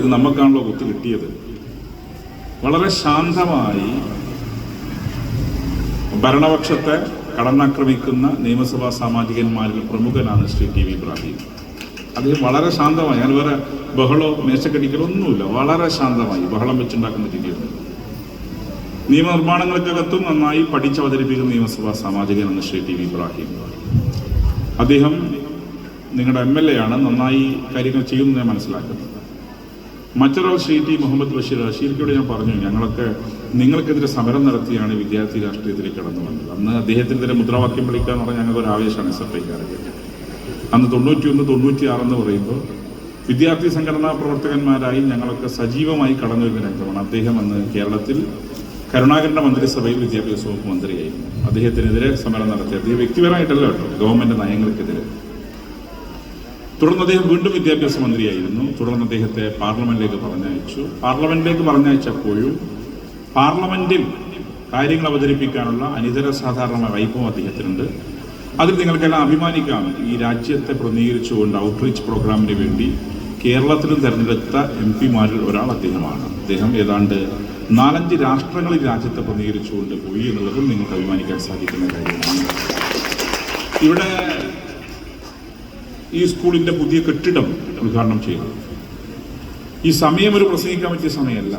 ഇത് നമുക്കാണല്ലോ ഒത്തു കിട്ടിയത്. വളരെ ശാന്തമായി ഭരണപക്ഷത്തെ കടന്നാക്രമിക്കുന്ന നിയമസഭാ സാമാജികന്മാരിൽ പ്രമുഖനാണ് ശ്രീ ടി വി ഇബ്രാഹിം. അദ്ദേഹം വളരെ ശാന്തമായി, ഞാൻ വേറെ ബഹളോ മേശക്കടിക്കലോ ഒന്നുമില്ല, വളരെ ശാന്തമായി ബഹളം വെച്ചുണ്ടാക്കുന്ന രീതിയുണ്ട്. നിയമനിർമ്മാണങ്ങൾക്കകത്തും നന്നായി പഠിച്ചവതരിപ്പിക്കുന്ന നിയമസഭാ സാമാജികനാണ് ശ്രീ ടി വി ഇബ്രാഹിം. അദ്ദേഹം നിങ്ങളുടെ MLA ആണ്, നന്നായി കാര്യങ്ങൾ ചെയ്യുമെന്ന് ഞാൻ മനസ്സിലാക്കുന്നത്. മറ്റൊരാൾ ശ്രീ ടി മുഹമ്മദ് ബഷീർക്കോട് ഞാൻ പറഞ്ഞു, ഞങ്ങളൊക്കെ നിങ്ങൾക്കെതിരെ സമരം നടത്തിയാണ് വിദ്യാർത്ഥി രാഷ്ട്രീയത്തിലേക്ക് കടന്നു വന്നത്. അന്ന് അദ്ദേഹത്തിനെതിരെ മുദ്രാവാക്യം വിളിക്കുക എന്ന് പറഞ്ഞാൽ ഞങ്ങൾക്ക് ഒരു ആവേശമാണ് SFIക്കാർക്ക്. അന്ന് 91, 96 എന്ന് പറയുമ്പോൾ വിദ്യാർത്ഥി സംഘടനാ പ്രവർത്തകന്മാരായി ഞങ്ങളൊക്കെ സജീവമായി കടന്നു വരുന്ന രംഗമാണ്. അദ്ദേഹം അന്ന് കേരളത്തിൽ കരുണാകരൻ്റെ മന്ത്രിസഭയിൽ വിദ്യാഭ്യാസ വകുപ്പ് മന്ത്രിയായിരുന്നു. അദ്ദേഹത്തിനെതിരെ സമരം നടത്തി. അദ്ദേഹം വ്യക്തിപരമായിട്ടല്ല കേട്ടോ, ഗവൺമെൻറ് നയങ്ങൾക്കെതിരെ. തുടർന്ന് അദ്ദേഹം വീണ്ടും വിദ്യാഭ്യാസ മന്ത്രിയായിരുന്നു. തുടർന്ന് അദ്ദേഹത്തെ പാർലമെന്റിലേക്ക് പറഞ്ഞയച്ചപ്പോഴും പാർലമെന്റിൽ കാര്യങ്ങൾ അവതരിപ്പിക്കാനുള്ള അനിതര സാധാരണ വൈഭവം അദ്ദേഹത്തിനുണ്ട്. അതിൽ നിങ്ങൾക്കെല്ലാം അഭിമാനിക്കാം. ഈ രാജ്യത്തെ പ്രതിനിധീകരിച്ചുകൊണ്ട് ഔട്ട്റീച്ച് പ്രോഗ്രാമിന് വേണ്ടി കേരളത്തിലും തെരഞ്ഞെടുത്ത MP-മാരിൽ ഒരാൾ അദ്ദേഹമാണ്. അദ്ദേഹം ഏതാണ്ട് 4-5 രാഷ്ട്രങ്ങളിൽ രാജ്യത്തെ പ്രതിനിധീകരിച്ചുകൊണ്ട് പോയി എന്നുള്ളതും നിങ്ങൾക്ക് അഭിമാനിക്കാൻ സാധിക്കുന്ന കാര്യമാണ്. ഇവിടെ ഈ സ്കൂളിൻ്റെ പുതിയ കെട്ടിടം ഉദ്ഘാടനം ചെയ്തു. ഈ സമയം ഒരു പ്രസംഗിക്കാൻ പറ്റിയ സമയമല്ല.